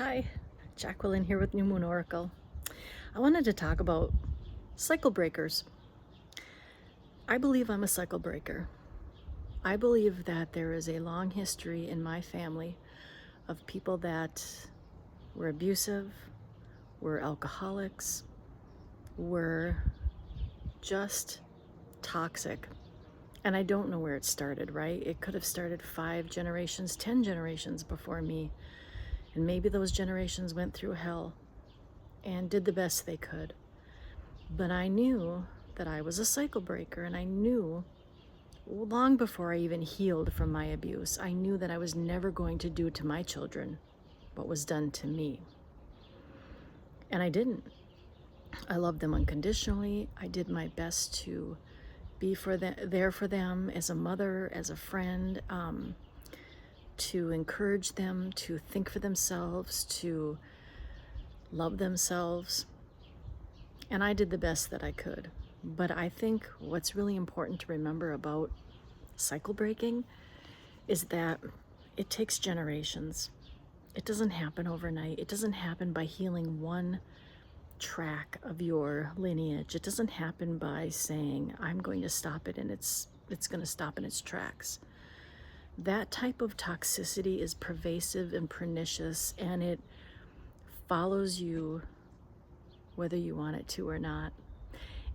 Hi, Jacqueline here with New Moon Oracle. I wanted to talk about cycle breakers. I believe I'm a cycle breaker. I believe that there is a long history in my family of people that were abusive, were alcoholics, were just toxic. And I don't know where it started, right? It could have started 5 generations, 10 generations before me. And maybe those generations went through hell and did the best they could. But I knew that I was a cycle breaker, and I knew long before I even healed from my abuse, I knew that I was never going to do to my children what was done to me. And I didn't. I loved them unconditionally. I did my best to be there for them as a mother, as a friend, to encourage them to think for themselves, to love themselves. And I did the best that I could. But I think what's really important to remember about cycle breaking is that it takes generations. It doesn't happen overnight. It doesn't happen by healing one track of your lineage. It doesn't happen by saying, I'm going to stop it and it's going to stop in its tracks. That type of toxicity is pervasive and pernicious, and it follows you whether you want it to or not.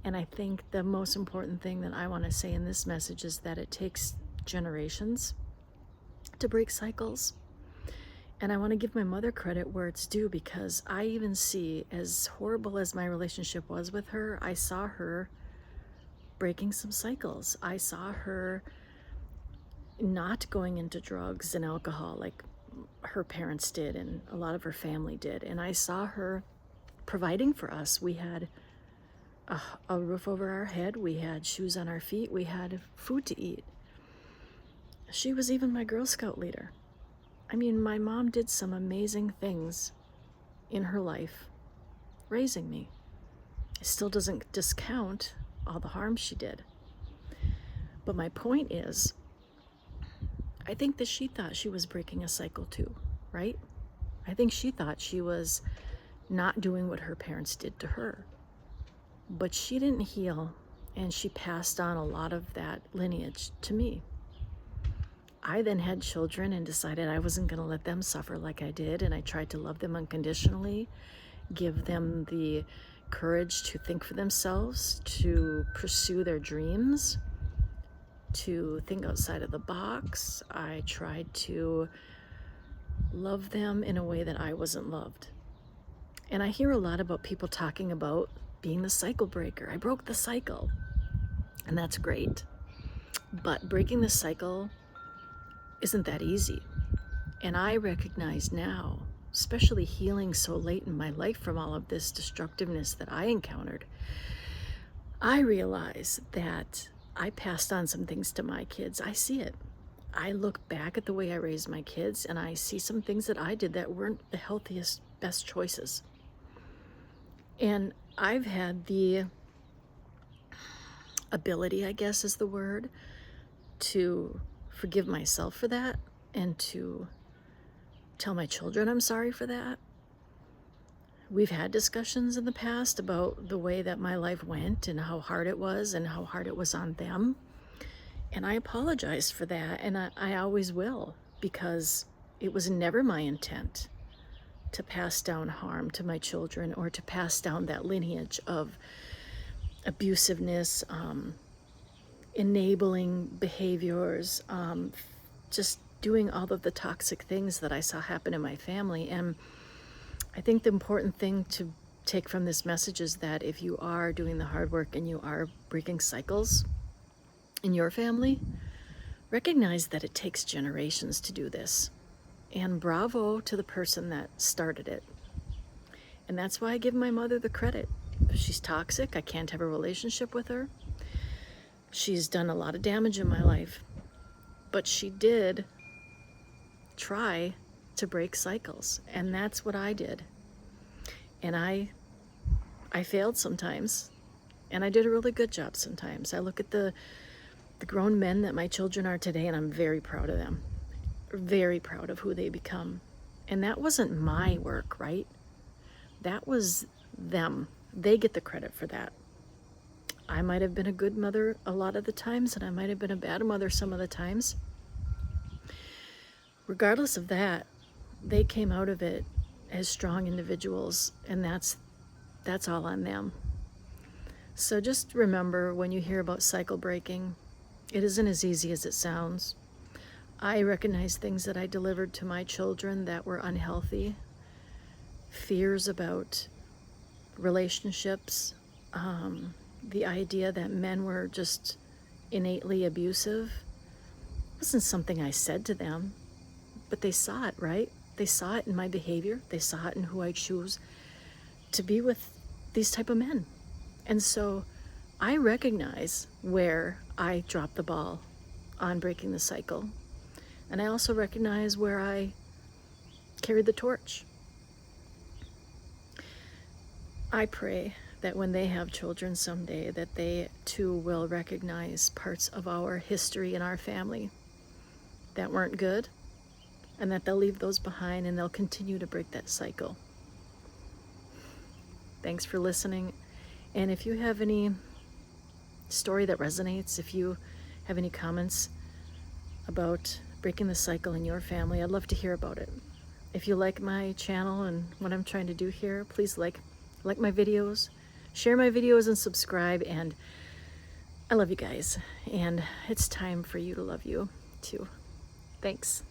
And I think the most important thing that I want to say in this message is that it takes generations to break cycles. And I want to give my mother credit where it's due, because I even see, as horrible as my relationship was with her, I saw her breaking some cycles. I saw her not going into drugs and alcohol like her parents did and a lot of her family did. And I saw her providing for us. We had a roof over our head, we had shoes on our feet, we had food to eat. She was even my Girl Scout leader. I mean, my mom did some amazing things in her life raising me. It still doesn't discount all the harm she did. But my point is, I think that she thought she was breaking a cycle too, right? I think she thought she was not doing what her parents did to her. But she didn't heal, and she passed on a lot of that lineage to me. I then had children and decided I wasn't going to let them suffer like I did, and I tried to love them unconditionally, give them the courage to think for themselves, to pursue their dreams, to think outside of the box. I tried to love them in a way that I wasn't loved. And I hear a lot about people talking about being the cycle breaker. I broke the cycle, and that's great. But breaking the cycle isn't that easy. And I recognize now, especially healing so late in my life from all of this destructiveness that I encountered, I realize that I passed on some things to my kids. I see it. I look back at the way I raised my kids, and I see some things that I did that weren't the healthiest, best choices. And I've had the ability, I guess is the word, to forgive myself for that and to tell my children I'm sorry for that. We've had discussions in the past about the way that my life went and how hard it was and how hard it was on them. And I apologize for that, and I always will, because it was never my intent to pass down harm to my children or to pass down that lineage of abusiveness, enabling behaviors, just doing all of the toxic things that I saw happen in my family. And I think the important thing to take from this message is that if you are doing the hard work and you are breaking cycles in your family, recognize that it takes generations to do this. And bravo to the person that started it. And that's why I give my mother the credit. She's toxic. I can't have a relationship with her. She's done a lot of damage in my life. But she did try to break cycles. And that's what I did. And I failed sometimes. And I did a really good job sometimes. I look at the grown men that my children are today, and I'm very proud of them. Very proud of who they become. And that wasn't my work, right? That was them. They get the credit for that. I might have been a good mother a lot of the times, and I might have been a bad mother some of the times. Regardless of that, they came out of it as strong individuals, and that's all on them. So just remember, when you hear about cycle breaking, it isn't as easy as it sounds. I recognize things that I delivered to my children that were unhealthy, fears about relationships, the idea that men were just innately abusive. It wasn't something I said to them, but they saw it, right? They saw it in my behavior. They saw it in who I choose to be with these type of men. And so I recognize where I dropped the ball on breaking the cycle. And I also recognize where I carried the torch. I pray that when they have children someday, that they too will recognize parts of our history in our family that weren't good, and that they'll leave those behind and they'll continue to break that cycle. Thanks for listening. And if you have any story that resonates, if you have any comments about breaking the cycle in your family, I'd love to hear about it. If you like my channel and what I'm trying to do here, please like my videos, share my videos, and subscribe. And I love you guys, and it's time for you to love you too. Thanks.